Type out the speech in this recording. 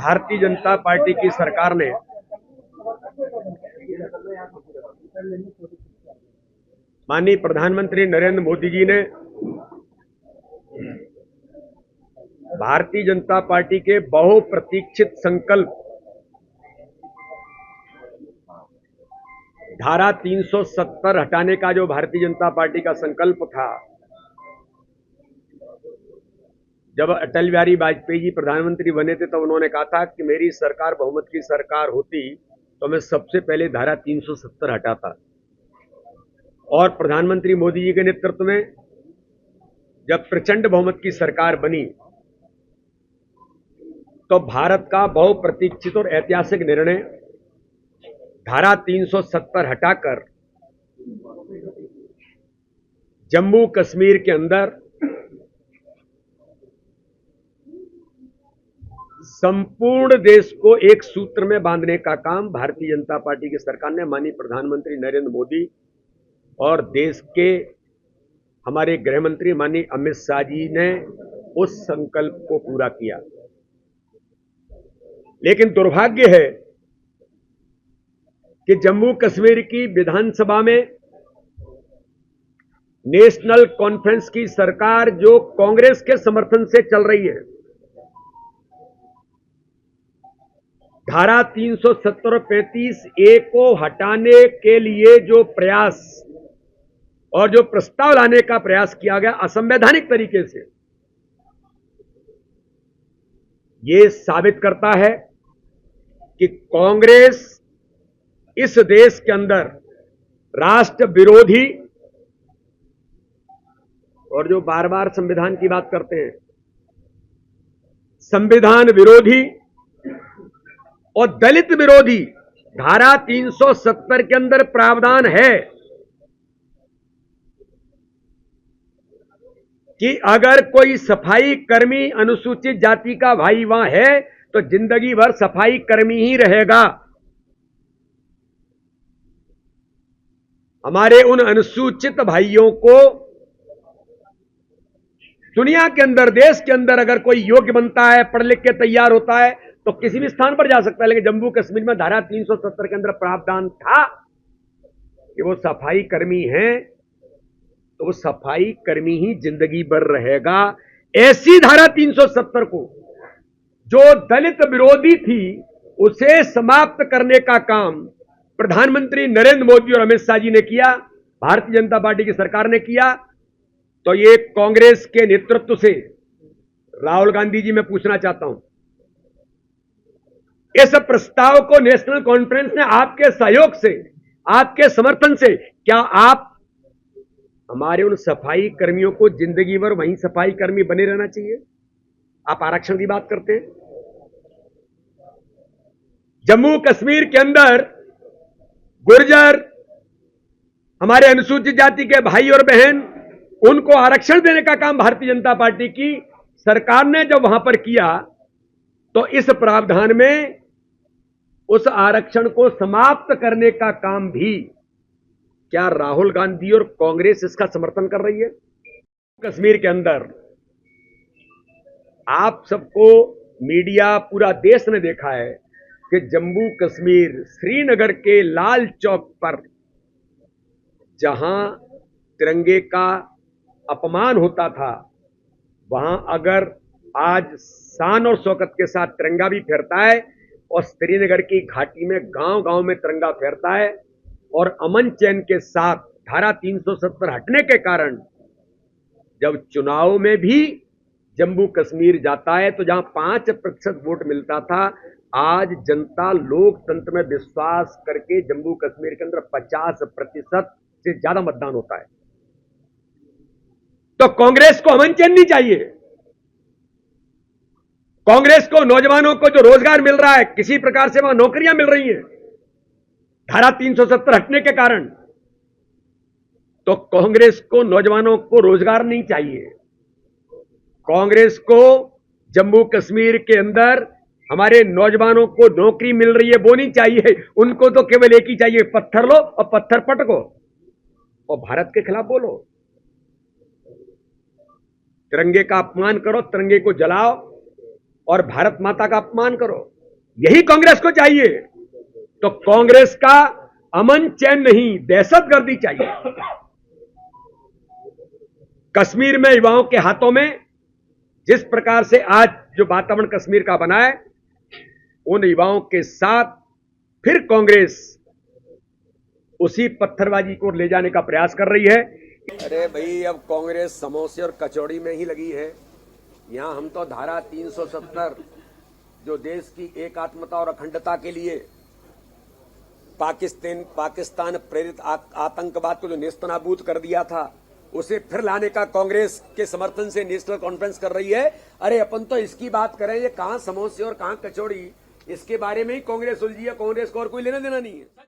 Bharatiya Janata party की सरकार ने माननीय प्रधानमंत्री नरेंद्र मोदी जी ने भारतीय जनता पार्टी के बहुप्रतीक्षित संकल्प धारा 370 हटाने का जो भारतीय जनता पार्टी का संकल्प था, जब अटल बिहारी वाजपेयी जी प्रधानमंत्री बने थे तो उन्होंने कहा था कि मेरी सरकार बहुमत की सरकार होती तो मैं सबसे पहले धारा 370 हटाता। और प्रधानमंत्री मोदी जी के नेतृत्व में जब प्रचंड बहुमत की सरकार बनी तो भारत का बहुप्रतीक्षित और ऐतिहासिक निर्णय धारा 370 हटाकर जम्मू कश्मीर के अंदर संपूर्ण देश को एक सूत्र में बांधने का काम भारतीय जनता पार्टी की सरकार ने माननीय प्रधानमंत्री नरेंद्र मोदी और देश के हमारे गृह मंत्री माननीय अमित शाह जी ने उस संकल्प को पूरा किया। लेकिन दुर्भाग्य है कि जम्मू कश्मीर की विधानसभा में नेशनल कॉन्फ्रेंस की सरकार जो कांग्रेस के समर्थन से चल रही है, धारा 370 और 35A को हटाने के लिए जो प्रयास और जो प्रस्ताव लाने का प्रयास किया गया असंवैधानिक तरीके से, ये साबित करता है कि कांग्रेस इस देश के अंदर राष्ट्र विरोधी और जो बार बार संविधान की बात करते हैं, संविधान विरोधी और दलित विरोधी धारा 370 के अंदर प्रावधान है कि अगर कोई सफाई कर्मी अनुसूचित जाति का भाई वहां है तो जिंदगी भर सफाई कर्मी ही रहेगा। हमारे उन अनुसूचित भाइयों को दुनिया के अंदर, देश के अंदर अगर कोई योग्य बनता है, पढ़ लिख के तैयार होता है तो किसी भी स्थान पर जा सकता है, लेकिन जम्मू कश्मीर में धारा 370 के अंदर प्रावधान था कि वो सफाई कर्मी हैं तो वो सफाई कर्मी ही जिंदगी भर रहेगा। ऐसी धारा 370 को जो दलित विरोधी थी उसे समाप्त करने का काम प्रधानमंत्री नरेंद्र मोदी और अमित शाह जी ने किया, भारतीय जनता पार्टी की सरकार ने किया। तो ये कांग्रेस के नेतृत्व से राहुल गांधी जी मैं पूछना चाहता हूं, इस प्रस्ताव को नेशनल कॉन्फ्रेंस ने आपके सहयोग से, आपके समर्थन से, क्या आप हमारे उन सफाई कर्मियों को जिंदगी भर वहीं सफाई कर्मी बने रहना चाहिए? आप आरक्षण की बात करते हैं। जम्मू कश्मीर के अंदर गुर्जर, हमारे अनुसूचित जाति के भाई और बहन, उनको आरक्षण देने का काम भारतीय जनता पार्टी की सरकार ने जब वहां पर किया तो इस प्रावधान में उस आरक्षण को समाप्त करने का काम भी क्या राहुल गांधी और कांग्रेस इसका समर्थन कर रही है? कश्मीर के अंदर आप सबको मीडिया, पूरा देश ने देखा है कि जम्मू कश्मीर श्रीनगर के लाल चौक पर जहां तिरंगे का अपमान होता था, वहां अगर आज शान और शौकत के साथ तिरंगा भी फहरता है और श्रीनगर की घाटी में गांव गांव में तिरंगा फहरता है और अमन चैन के साथ धारा 370 हटने के कारण जब चुनाव में भी जम्मू कश्मीर जाता है तो जहां 5% वोट मिलता था, आज जनता लोकतंत्र में विश्वास करके जम्मू कश्मीर के अंदर 50% से ज्यादा मतदान होता है। तो कांग्रेस को अमन चैन नहीं चाहिए। कांग्रेस को नौजवानों को जो रोजगार मिल रहा है, किसी प्रकार से वहां नौकरियां मिल रही हैं धारा 370 हटने के कारण, तो कांग्रेस को नौजवानों को रोजगार नहीं चाहिए। कांग्रेस को जम्मू कश्मीर के अंदर हमारे नौजवानों को नौकरी मिल रही है वो नहीं चाहिए। उनको तो केवल एक ही चाहिए, पत्थर लो और पत्थर पटको और भारत के खिलाफ बोलो, तिरंगे का अपमान करो, तिरंगे को जलाओ और भारत माता का अपमान करो, यही कांग्रेस को चाहिए। तो कांग्रेस का अमन चैन नहीं, दहशतगर्दी चाहिए। कश्मीर में युवाओं के हाथों में जिस प्रकार से आज जो वातावरण कश्मीर का बना है, उन युवाओं के साथ फिर कांग्रेस उसी पत्थरबाजी को ले जाने का प्रयास कर रही है। अरे भाई, अब कांग्रेस समोसे और कचौड़ी में ही लगी है। यहां हम तो धारा 370 जो देश की एकात्मता और अखंडता के लिए पाकिस्तान प्रेरित आतंकवाद को जो नेस्तनाबूद कर दिया था, उसे फिर लाने का कांग्रेस के समर्थन से नेशनल कॉन्फ्रेंस कर रही है। अरे अपन तो इसकी बात करें, ये कहां समोसे और कहां कचौड़ी, इसके बारे में ही कांग्रेस उलझी है। कांग्रेस को और कोई लेना देना नहीं है।